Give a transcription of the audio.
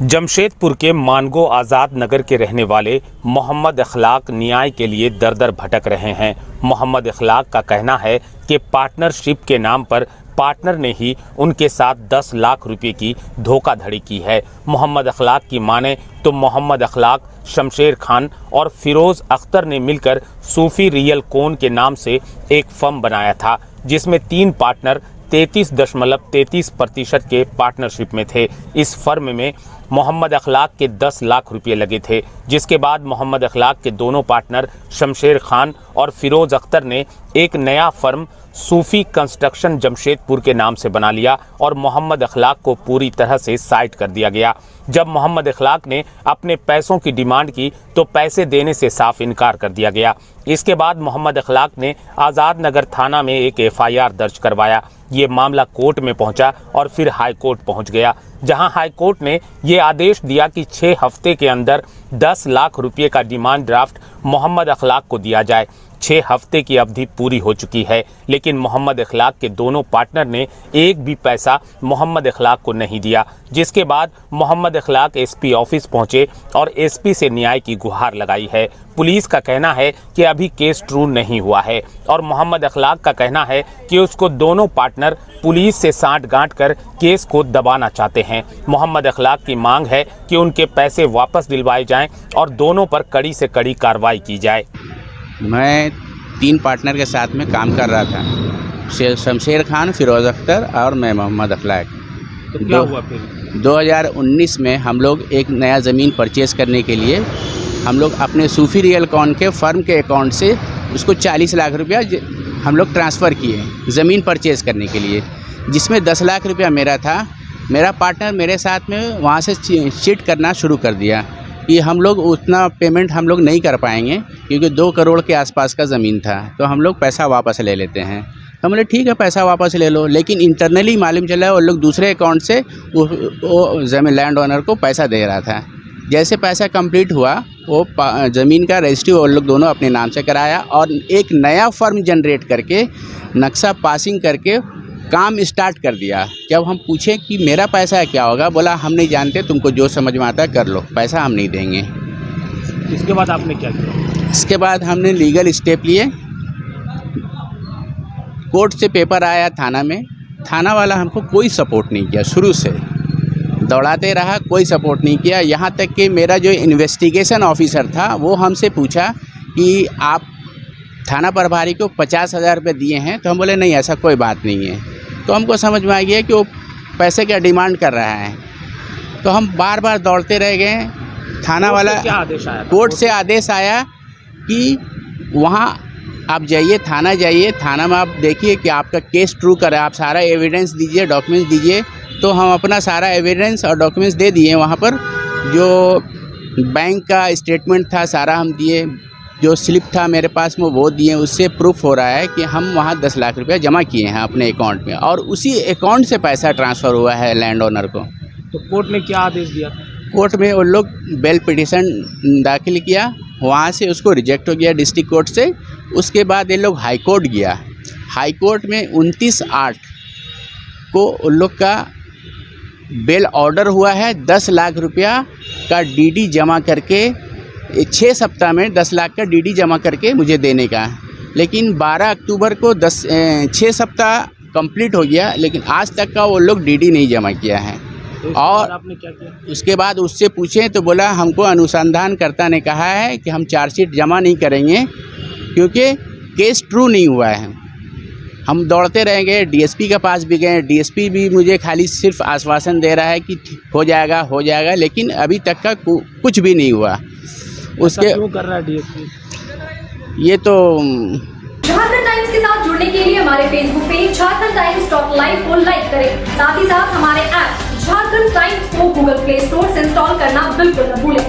जमशेदपुर के मानगो आज़ाद नगर के रहने वाले मोहम्मद अखलाक न्याय के लिए दर दर भटक रहे हैं। मोहम्मद अखलाक का कहना है कि पार्टनरशिप के नाम पर पार्टनर ने ही उनके साथ 10 लाख रुपए की धोखाधड़ी की है। मोहम्मद अखलाक की माने तो मोहम्मद अखलाक, शमशेर खान और फिरोज़ अख्तर ने मिलकर सूफी रियल कोन के नाम से एक फर्म बनाया था, जिसमें 3 पार्टनर 33.33% के पार्टनरशिप में थे। इस फर्म में मोहम्मद अखलाक के 10 लाख रुपए लगे थे, जिसके बाद मोहम्मद अखलाक के दोनों पार्टनर शमशेर खान और फिरोज़ अख्तर ने एक नया फर्म सूफी कंस्ट्रक्शन जमशेदपुर के नाम से बना लिया और मोहम्मद अखलाक को पूरी तरह से साइड कर दिया गया। जब मोहम्मद अखलाक ने अपने पैसों की डिमांड की तो पैसे देने से साफ इनकार कर दिया गया। इसके बाद मोहम्मद अखलाक ने आज़ाद नगर थाना में एक FIR दर्ज करवाया। ये मामला कोर्ट में पहुंचा और फिर हाई कोर्ट पहुंच गया, जहां हाई कोर्ट ने ये आदेश दिया कि 6 हफ्ते के अंदर 10 लाख रुपए का डिमांड ड्राफ्ट मोहम्मद अखलाक को दिया जाए। 6 हफ्ते की अवधि पूरी हो चुकी है, लेकिन मोहम्मद अखलाक के दोनों पार्टनर ने एक भी पैसा मोहम्मद अखलाक को नहीं दिया। जिसके बाद मोहम्मद अखलाक SP ऑफिस पहुंचे और SP से न्याय की गुहार लगाई है। पुलिस का कहना है कि अभी केस ट्रू नहीं हुआ है और मोहम्मद अखलाक का कहना है कि उसको दोनों पार्टनर पुलिस से सांठ-गांठ कर केस को दबाना चाहते हैं। मोहम्मद अखलाक की मांग है कि उनके पैसे वापस दिलवाए जाएं और दोनों पर कड़ी से कड़ी कार्रवाई की जाए। मैं 3 पार्टनर के साथ में काम कर रहा था, शमशेर खान, फिरोज़ अख्तर और मैं मोहम्मद अखलाक। तो क्या हुआ फिर? 2019 में हम लोग एक नया ज़मीन परचेज़ करने के लिए हम लोग अपने सूफी रियल कॉन के फर्म के अकाउंट से उसको 40 लाख रुपया हम लोग ट्रांसफ़र किए ज़मीन परचेज़ करने के लिए, जिसमें 10 लाख रुपया मेरा था। मेरा पार्टनर मेरे साथ में वहाँ से चीट करना शुरू कर दिया कि हम लोग उतना पेमेंट हम लोग नहीं कर पाएंगे, क्योंकि 2 करोड़ के आसपास का ज़मीन था, तो हम लोग पैसा वापस ले लेते हैं। तो हम बोले ठीक है, पैसा वापस ले लो, लेकिन इंटरनली मालूम चला वो लोग दूसरे अकाउंट से वो ज़मीन लैंड ओनर को पैसा दे रहा था। जैसे पैसा कंप्लीट हुआ, वो ज़मीन का रजिस्ट्री वो लोग दोनों अपने नाम से कराया और एक नया फर्म जनरेट करके नक्शा पासिंग करके काम स्टार्ट कर दिया। जब हम पूछे कि मेरा पैसा क्या होगा, बोला हम नहीं जानते, तुमको जो समझ में आता है कर लो, पैसा हम नहीं देंगे। इसके बाद आपने क्या किया? इसके बाद हमने लीगल स्टेप लिए। कोर्ट से पेपर आया थाना में, थाना वाला हमको कोई सपोर्ट नहीं किया, शुरू से दौड़ाते रहा, कोई सपोर्ट नहीं किया। यहाँ तक कि मेरा जो इन्वेस्टिगेशन ऑफिसर था वो हमसे पूछा कि आप थाना प्रभारी को 50,000 रुपये दिए हैं, तो हम बोले नहीं, ऐसा कोई बात नहीं है। तो हमको समझ में आ गया कि वो पैसे का डिमांड कर रहा है, तो हम बार बार दौड़ते रह गए। थाना वाला क्या आदेश आया? कोर्ट से आदेश आया कि वहाँ आप जाइए, थाना जाइए, थाना में आप देखिए कि आपका केस ट्रू करे, आप सारा एविडेंस दीजिए, डॉक्यूमेंट्स दीजिए। तो हम अपना सारा एविडेंस और डॉक्यूमेंट्स दे दिए वहाँ पर। जो बैंक का स्टेटमेंट था सारा हम दिए, जो स्लिप था मेरे पास में वो दिए, उससे प्रूफ हो रहा है कि हम वहाँ 10 लाख रुपया जमा किए हैं अपने अकाउंट में और उसी अकाउंट से पैसा ट्रांसफ़र हुआ है लैंड ओनर को। तो कोर्ट ने क्या आदेश दिया था? कोर्ट में वो लोग बेल पिटीशन दाखिल किया, वहाँ से उसको रिजेक्ट हो गया डिस्ट्रिक्ट कोर्ट से। उसके बाद ये लोग हाई कोर्ट गया। हाई कोर्ट में 29/8 को उन लोग का बेल ऑर्डर हुआ है 10 लाख रुपया का DD जमा करके, 6 सप्ताह में 10 लाख का DD जमा करके मुझे देने का। लेकिन 12 अक्टूबर को 6 सप्ताह कंप्लीट हो गया, लेकिन आज तक का वो लोग DD नहीं जमा किया है। और आपने क्या किया? उसके बाद उससे पूछें तो बोला हमको अनुसंधानकर्ता ने कहा है कि हम चार्जशीट जमा नहीं करेंगे क्योंकि केस ट्रू नहीं हुआ है। हम दौड़ते रह गए, DSP के पास भी गए, DSP भी मुझे खाली सिर्फ आश्वासन दे रहा है कि हो जाएगा, लेकिन अभी तक का कुछ भी नहीं हुआ। उसके क्यों कर रहा है DSP? ये तो झारखंड टाइम्स के साथ जुड़ने के लिए हमारे Facebook page Jharkhand times top live को लाइक करें। साथ ही साथ हमारे ऐप झारखंड टाइम्स को गूगल प्ले स्टोर से इंस्टॉल करना बिल्कुल न भूलें।